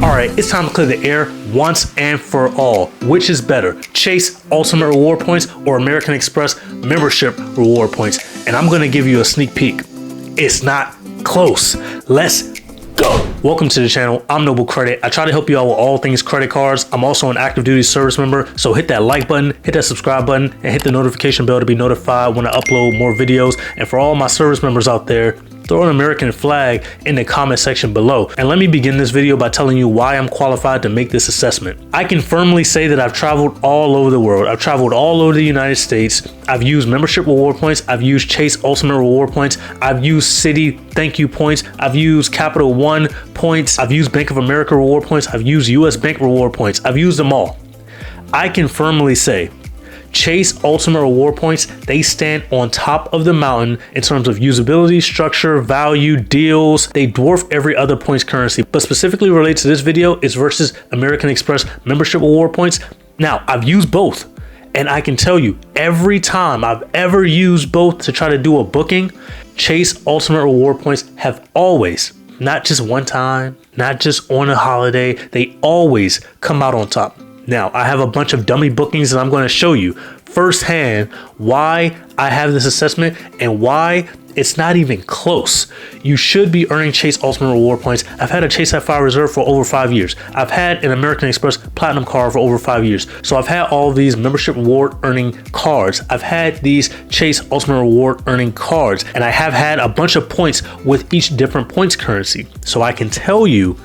All right, it's time to clear the air once and for all. Which is better, Chase Ultimate Reward Points or American Express Membership Reward Points? And I'm gonna give you a sneak peek. It's not close. Let's go. Welcome to the channel. I'm Noble Credit. I try to help you out with all things credit cards. I'm also an Active Duty Servicemember, so hit that like button, hit that subscribe button, and hit the notification bell to be notified when I upload more videos. And for all my service members out there, throw an American flag in the comment section below. And let me begin this video by telling you why I'm qualified to make this assessment. I can firmly say that I've traveled all over the world. I've traveled all over the United States. I've used membership reward points. I've used Chase Ultimate Reward Points. I've used Citi Thank You Points. I've used Capital One Points. I've used Bank of America Reward Points. I've used US Bank Reward Points. I've used them all. I can firmly say Chase Ultimate Reward Points, they stand on top of the mountain in terms of usability, structure, value, deals. They dwarf every other points currency, but specifically related to this video is versus American Express Membership Reward Points. Now, I've used both, and I can tell you, every time I've ever used both to try to do a booking, Chase Ultimate Reward Points have always, not just one time, not just on a holiday, they always come out on top. Now, I have a bunch of dummy bookings and I'm going to show you firsthand why I have this assessment and why it's not even close. You should be earning Chase Ultimate Reward Points. I've had a Chase Sapphire Reserve for over 5 years. I've had an American Express Platinum card for over 5 years. So I've had all these membership reward earning cards. I've had these Chase Ultimate Reward earning cards, and I have had a bunch of points with each different points currency. So I can tell you,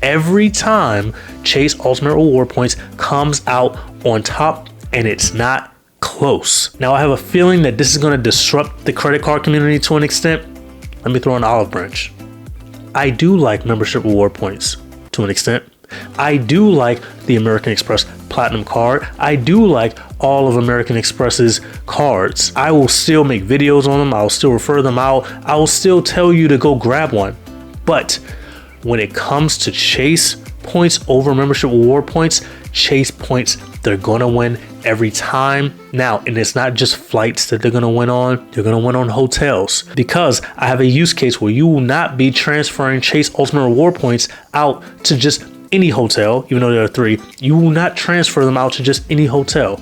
every time Chase Ultimate Reward Points comes out on top, and it's not close. Now, I have a feeling that this is going to disrupt the credit card community to an extent. Let me throw an olive branch. I do like membership reward points to an extent. I do like the American Express Platinum card. I do like all of American Express's cards. I will still make videos on them. I'll still refer them out. I will still tell you to go grab one. But when it comes to Chase points over membership reward points, Chase points, they're gonna win every time. Now, and it's not just flights that they're gonna win on, they're gonna win on hotels. Because I have a use case where you will not be transferring Chase Ultimate Reward Points out to just any hotel, even though there are 3. You will not transfer them out to just any hotel.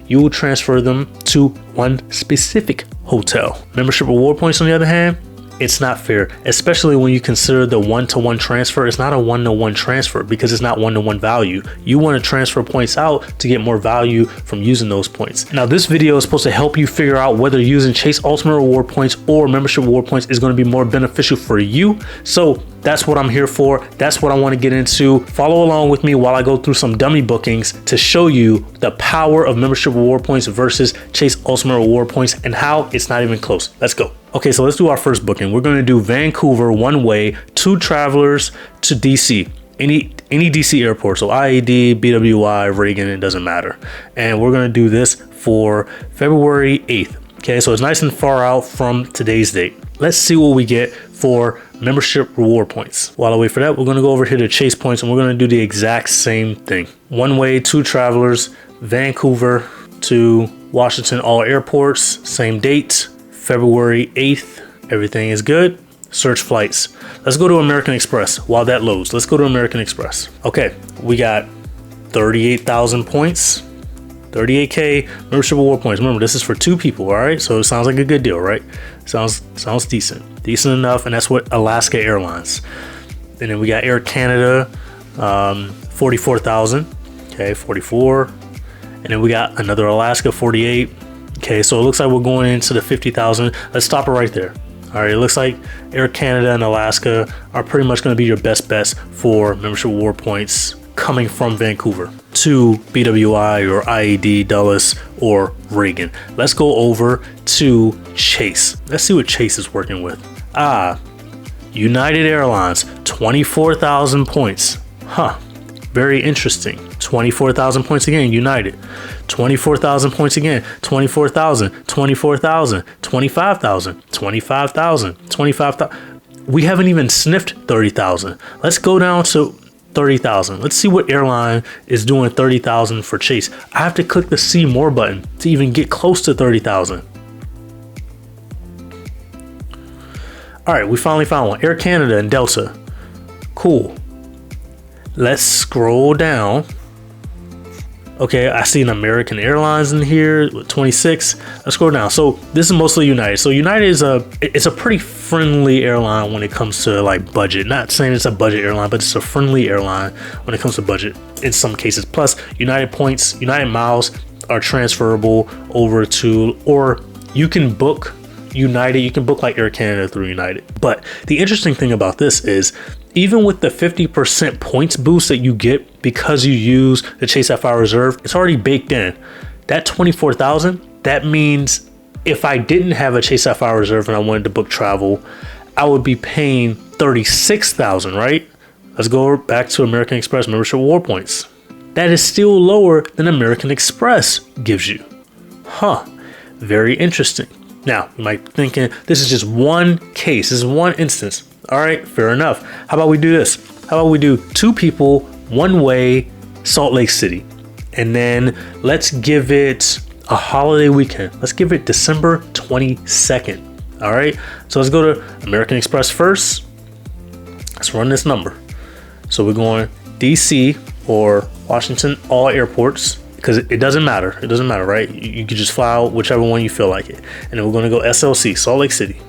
You will transfer them to one specific hotel. Membership reward points, on the other hand, it's not fair, especially when you consider the one-to-one transfer. It's not a one-to-one transfer because it's not one-to-one value. You want to transfer points out to get more value from using those points. Now, this video is supposed to help you figure out whether using Chase Ultimate Reward Points or membership reward points is going to be more beneficial for you. So that's what I'm here for. That's what I want to get into. Follow along with me while I go through some dummy bookings to show you the power of membership reward points versus Chase Ultimate Reward Points and how it's not even close. Let's go. Okay, so let's do our first booking. We're going to do Vancouver one way, 2 travelers to DC, any DC airport. So IAD, BWI, Reagan, it doesn't matter. And we're going to do this for February 8th. Okay, so it's nice and far out from today's date. Let's see what we get for membership reward points. While I wait for that, we're going to go over here to Chase points and we're going to do the exact same thing. One way, 2 travelers, Vancouver to Washington, all airports, same date. February 8th, everything is good. Search flights. Let's go to American Express while that loads. Let's go to American Express. Okay, we got 38,000 points, 38K membership reward points. Remember, this is for 2 people, all right? So it sounds like a good deal, right? Sounds decent. Decent enough, and that's what Alaska Airlines. And then we got Air Canada, 44,000. Okay, 44. And then we got another Alaska, 48. Okay, so it looks like we're going into the 50,000. Let's stop it right there. All right, it looks like Air Canada and Alaska are pretty much going to be your best bets for membership reward points coming from Vancouver to BWI or IAD, Dulles, or Reagan. Let's go over to Chase. Let's see what Chase is working with. United Airlines, 24,000 points. Very interesting. 24,000 points again, United. 24,000 points again, 24,000, 24,000, 25,000, 25,000, 25,000. We haven't even sniffed 30,000. Let's go down to 30,000. Let's see what airline is doing 30,000 for Chase. I have to click the see more button to even get close to 30,000. All right, we finally found one. Air Canada and Delta. Cool. Let's scroll down. Okay, I see an American Airlines in here with 26. Let's scroll down. So this is mostly United. So United is it's a pretty friendly airline when it comes to like budget. Not saying it's a budget airline, but it's a friendly airline when it comes to budget in some cases. Plus, United points, United miles are transferable over to, or you can book United. You can book like Air Canada through United. But the interesting thing about this is, even with the 50% points boost that you get because you use the Chase Sapphire Reserve, it's already baked in. That 24,000, that means if I didn't have a Chase Sapphire Reserve and I wanted to book travel, I would be paying 36,000, right? Let's go back to American Express membership reward points. That is still lower than American Express gives you. Huh, very interesting. Now, you might be thinking, this is just one case, this is one instance. All right, fair enough. How about we do this? How about we do 2 people, one way, Salt Lake City. And then let's give it a holiday weekend. Let's give it December 22nd. All right, so let's go to American Express first. Let's run this number. So we're going DC or Washington, all airports, because it doesn't matter. It doesn't matter, right? You can just fly out whichever one you feel like it. And then we're going to go SLC, Salt Lake City.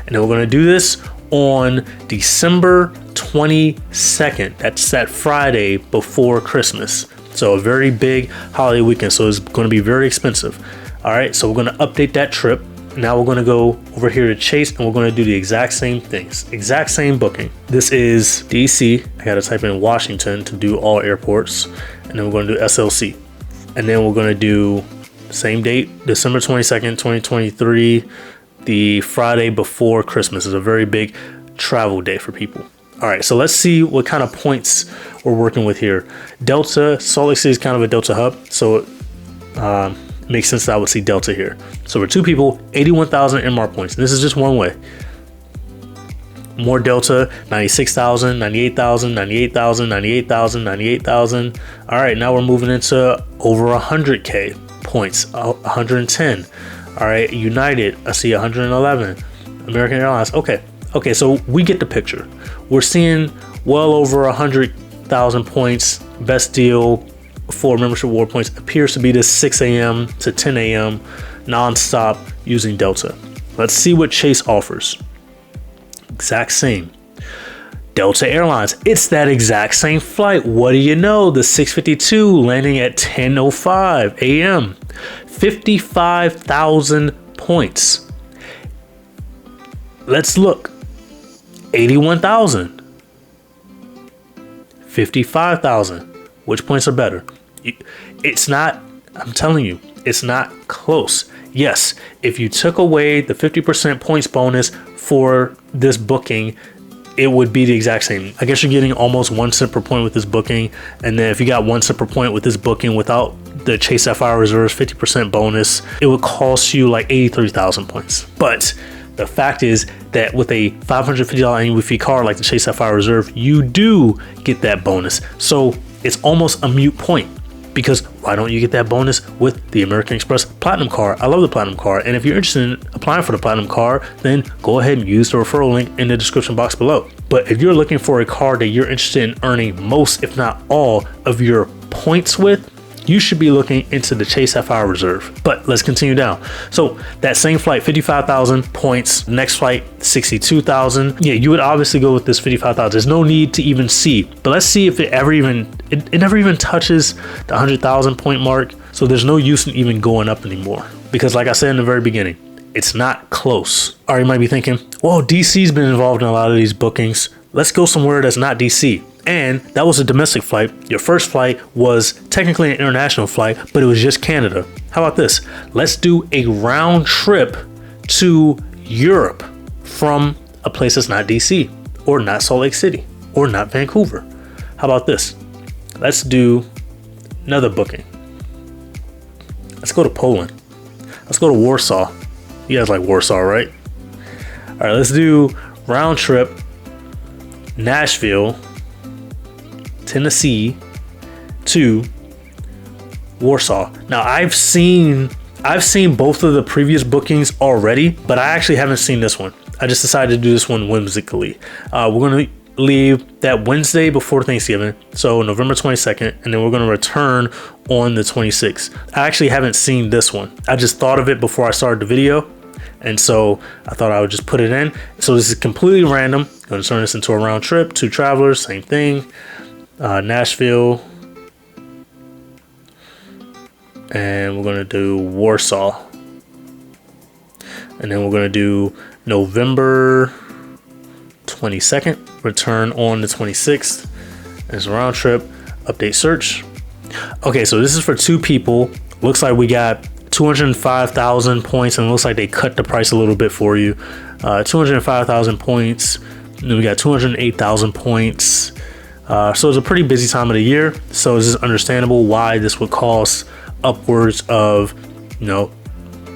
And then we're going to do this on December 22nd. That's that Friday before Christmas. So a very big holiday weekend. So it's going to be very expensive. All right. So we're going to update that trip. Now we're going to go over here to Chase and we're going to do the exact same things. Exact same booking. This is DC. I got to type in Washington to do all airports. And then we're going to do SLC. And then we're going to do same date, December 22nd, 2023. The Friday before Christmas is a very big travel day for people. All right, so let's see what kind of points we're working with here. Delta, Salt Lake City is kind of a Delta hub, so it makes sense that I would see Delta here. So for 2 people, 81,000 MR points. And this is just one way. More Delta, 96,000, 98,000, 98,000, 98,000, 98,000. All right, now we're moving into over 100K points, 110. All right, United, I see 111. American Airlines, okay, so we get the picture. We're seeing well over 100,000 points. Best deal for membership reward points appears to be this 6 a.m. to 10 a.m. nonstop using Delta. Let's see what Chase offers. Exact same. Delta Airlines, it's that exact same flight. What do you know? The 652 landing at 10:05 a.m. 55,000 points. Let's look. 81,000. 55,000. Which points are better? It's not, I'm telling you, it's not close. Yes, if you took away the 50% points bonus for this booking, it would be the exact same. I guess you're getting almost 1 cent per point with this booking. And then if you got 1 cent per point with this booking without the Chase Sapphire Reserve's 50% bonus, it would cost you like 83,000 points. But the fact is that with a $550 annual fee card like the Chase Sapphire Reserve, you do get that bonus. So it's almost a moot point, because why don't you get that bonus with the American Express Platinum card? I love the Platinum card. And if you're interested in applying for the Platinum card, then go ahead and use the referral link in the description box below. But if you're looking for a card that you're interested in earning most, if not all, of your points with, you should be looking into the Chase Sapphire Reserve. But let's continue down. So that same flight, 55,000 points. Next flight, 62,000. Yeah, you would obviously go with this 55,000. There's no need to even see. But let's see if it never even touches the 100,000 point mark. So there's no use in even going up anymore. Because like I said in the very beginning, it's not close. Or you might be thinking, well, DC's been involved in a lot of these bookings. Let's go somewhere that's not DC. And that was a domestic flight. Your first flight was technically an international flight, but it was just Canada. How about this? Let's do a round trip to Europe from a place that's not DC, or not Salt Lake City, or not Vancouver. How about this? Let's do another booking. Let's go to Poland. Let's go to Warsaw. You guys like Warsaw, right? All right, let's do round trip Nashville, Tennessee to Warsaw. Now I've seen both of the previous bookings already, but I actually haven't seen this one. I just decided to do this one whimsically. We're gonna leave that Wednesday before Thanksgiving, so November 22nd, and then we're going to return on the 26th. I actually haven't seen this one. I just thought of it before I started the video, and so I thought I would just put it in. So this is completely random. I'm going to turn this into a round trip. 2 travelers, same thing. Nashville. And we're going to do Warsaw. And then we're going to do November 22nd, return on the 26th. It's a round trip, update search. Okay, so this is for 2 people. Looks like we got 205,000 points, and it looks like they cut the price a little bit for you. 205,000 points, and then we got 208,000 points. So it's a pretty busy time of the year, so it's just understandable why this would cost upwards of, you know,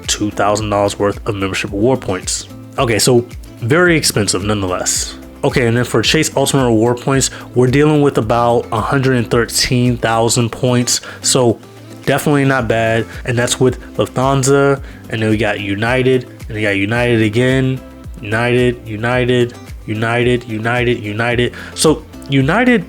$2,000 worth of membership reward points. Okay, so very expensive nonetheless. Okay, and then for Chase Ultimate Reward Points, we're dealing with about 113,000 points. So definitely not bad. And that's with Lufthansa. And then we got United. And we got United again. United. So United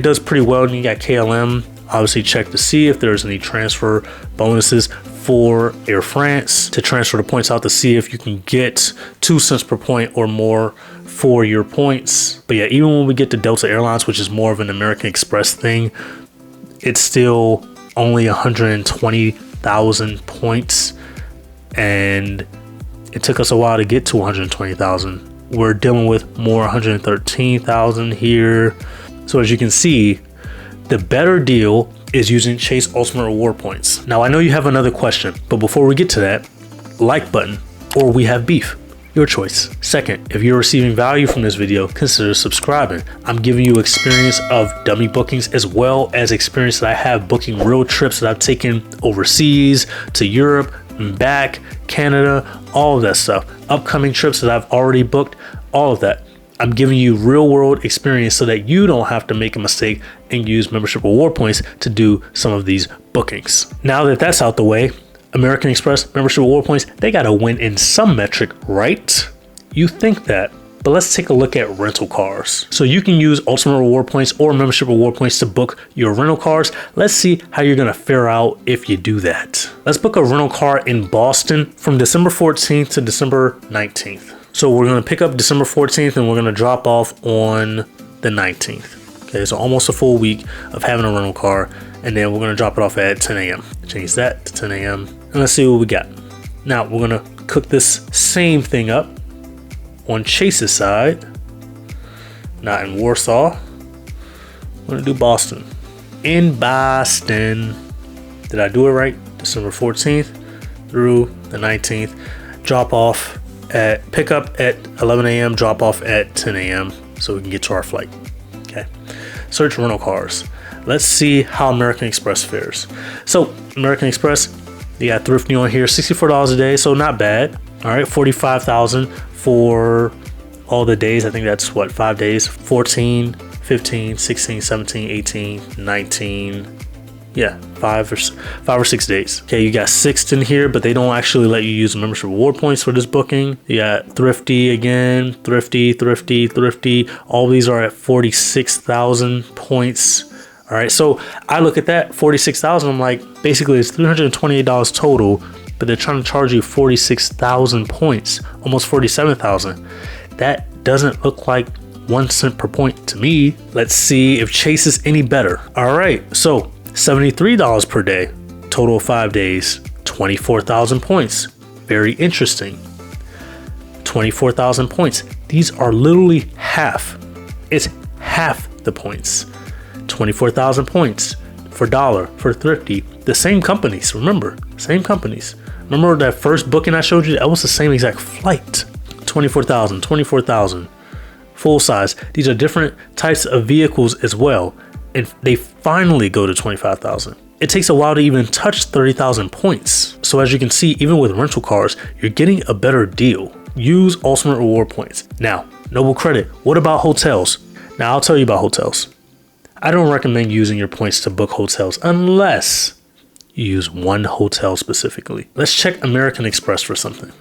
does pretty well. And you got KLM. Obviously check to see if there's any transfer bonuses for Air France to transfer the points out to see if you can get 2 cents per point or more for your points. But yeah, even when we get to Delta Airlines, which is more of an American Express thing, it's still only 120,000 points, and it took us a while to get to 120,000. We're dealing with more 113,000 here. So as you can see, the better deal is using Chase Ultimate Reward Points. Now, I know you have another question, but before we get to that, like button, or we have beef, your choice. Second, if you're receiving value from this video, consider subscribing. I'm giving you experience of dummy bookings as well as experience that I have booking real trips that I've taken overseas to Europe and back, Canada, all of that stuff. Upcoming trips that I've already booked, all of that. I'm giving you real world experience so that you don't have to make a mistake and use membership reward points to do some of these bookings. Now that that's out the way, American Express membership reward points, they got to win in some metric, right? You think that, but let's take a look at rental cars. So you can use Ultimate Reward Points or membership reward points to book your rental cars. Let's see how you're going to fare out if you do that. Let's book a rental car in Boston from December 14th to December 19th. So we're going to pick up December 14th and we're going to drop off on the 19th. Okay, so almost a full week of having a rental car, and then we're going to drop it off at 10 a.m. Change that to 10 a.m. and let's see what we got. Now we're going to cook this same thing up on Chase's side, not in Warsaw. We're going to do Boston. In Boston. Did I do it right? December 14th through the 19th. Drop off at pickup at 11 a.m. drop off at 10 a.m. so we can get to our flight. Okay, search rental cars. Let's see how American Express fares. So American Express, you got thrifty on here, $64 a day, so not bad. All right, 45,000 for all the days. I think that's what, 5 days, 14, 15, 16, 17, 18, 19. Yeah, 5 or 6 days. Okay, you got Sixt in here, but they don't actually let you use membership reward points for this booking. You got Thrifty again, Thrifty. All these are at 46,000 points. All right, so I look at that 46,000. I'm like, basically it's $328 total, but they're trying to charge you 46,000 points, almost 47,000. That doesn't look like 1 cent per point to me. Let's see if Chase is any better. All right, so $73 per day, total of 5 days, 24,000 points. Very interesting. 24,000 points. These are literally half. It's half the points. 24,000 points for Dollar, for Thrifty. The same companies, remember, same companies. Remember that first booking I showed you? That was the same exact flight. 24,000. Full size. These are different types of vehicles as well. And they finally go to 25,000. It takes a while to even touch 30,000 points. So as you can see, even with rental cars, you're getting a better deal. Use Ultimate Reward Points. Now, Noble Credit, what about hotels? Now, I'll tell you about hotels. I don't recommend using your points to book hotels unless you use one hotel specifically. Let's check American Express for something.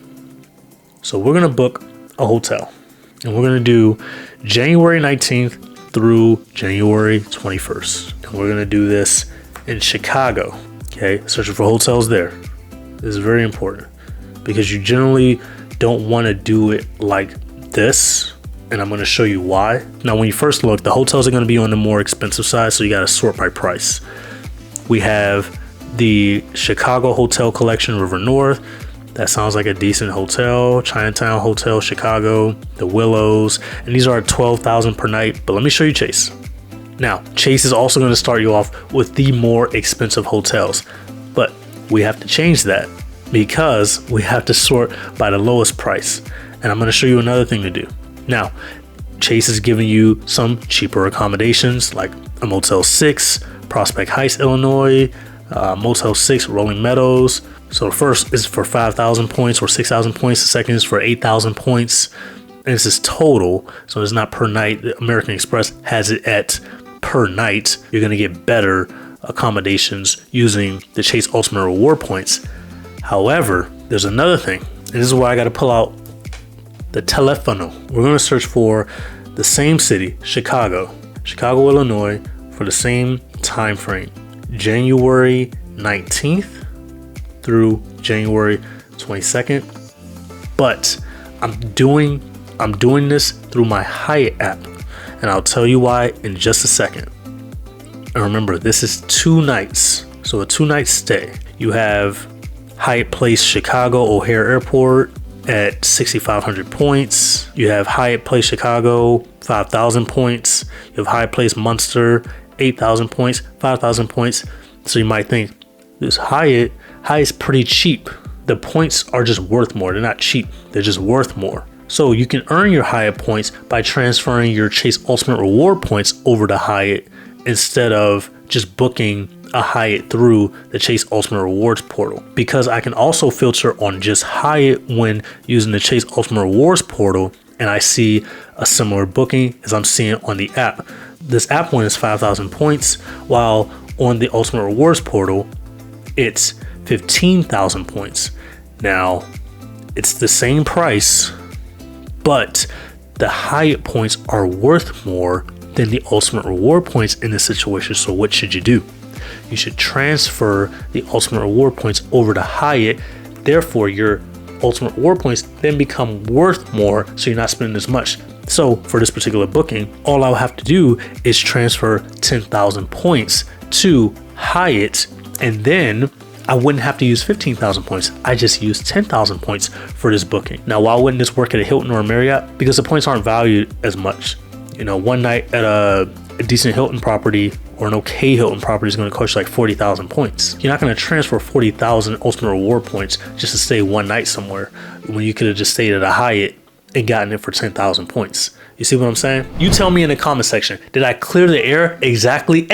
So we're gonna book a hotel. And we're gonna do January 19th through January 21st. And we're gonna do this in Chicago, okay? Searching for hotels there. This is very important because you generally don't wanna do it like this. And I'm gonna show you why. Now, when you first look, the hotels are gonna be on the more expensive side, so you gotta sort by price. We have the Chicago Hotel Collection, River North. That sounds like a decent hotel. Chinatown Hotel, Chicago, the Willows, and these are at $12,000 per night. But let me show you Chase. Now, Chase is also going to start you off with the more expensive hotels, but we have to change that because we have to sort by the lowest price. And I'm going to show you another thing to do. Now, Chase is giving you some cheaper accommodations like a Motel 6, Prospect Heights, Illinois, Motel 6, Rolling Meadows. So the first is for 5,000 points or 6,000 points. The second is for 8,000 points. And this is total, so it's not per night. American Express has it at per night. You're gonna get better accommodations using the Chase Ultimate Reward points. However, there's another thing, and this is where I gotta pull out the telefono. We're gonna search for the same city, Chicago, Illinois, for the same time frame, January 19th through January 22nd. But I'm doing this through my HYATT app, and I'll tell you why in just a second. And remember, this is 2 nights, so a 2-night stay. You have Hyatt Place Chicago O'Hare Airport at 6,500 points. You have Hyatt Place Chicago, 5,000 points. You have Hyatt Place Munster, 8,000 points, 5,000 points. So you might think, this Hyatt's pretty cheap. The points are just worth more. They're not cheap, they're just worth more. So you can earn your Hyatt points by transferring your Chase Ultimate Reward points over to Hyatt instead of just booking a Hyatt through the Chase Ultimate Rewards portal. Because I can also filter on just Hyatt when using the Chase Ultimate Rewards portal, and I see a similar booking as I'm seeing on the app. This app one is 5,000 points, while on the Ultimate Rewards portal, it's 15,000 points. Now, it's the same price, but the Hyatt points are worth more than the Ultimate Reward points in this situation. So what should you do? You should transfer the Ultimate Reward points over to Hyatt. Therefore, your Ultimate Reward points then become worth more, so you're not spending as much. So for this particular booking, all I'll have to do is transfer 10,000 points to Hyatt, and then I wouldn't have to use 15,000 points. I just use 10,000 points for this booking. Now, why wouldn't this work at a Hilton or a Marriott? Because the points aren't valued as much. You know, one night at a decent Hilton property or an okay Hilton property is going to cost you like 40,000 points. You're not going to transfer 40,000 Ultimate Reward points just to stay one night somewhere when you could have just stayed at a Hyatt and gotten it for 10,000 points. You see what I'm saying? You tell me in the comment section, did I clear the air exactly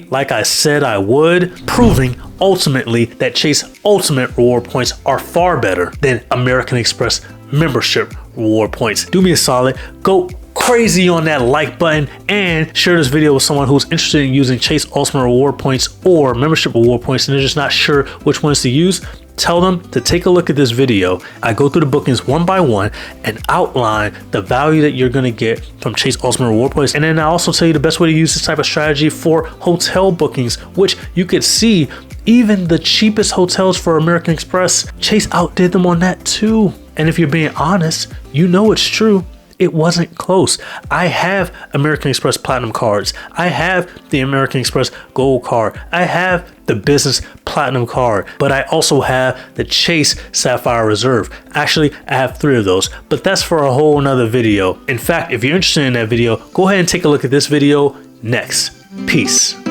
like I said I would? Proving ultimately that Chase Ultimate Reward points are far better than American Express membership reward points. Do me a solid, go crazy on that like button and share this video with someone who's interested in using Chase Ultimate Reward points or membership reward points and they're just not sure which ones to use. Tell them to take a look at this video. I go through the bookings one by one and outline the value that you're going to get from Chase Ultimate Reward points. And then I also tell you the best way to use this type of strategy for hotel bookings, which you could see even the cheapest hotels for American Express, Chase outdid them on that too. And if you're being honest, you know it's true. It wasn't close. I have American Express Platinum cards. I have the American Express Gold card. I have the Business Platinum card, but I also have the Chase Sapphire Reserve. Actually, I have 3 of those, but that's for a whole nother video. In fact, if you're interested in that video, go ahead and take a look at this video next. Peace.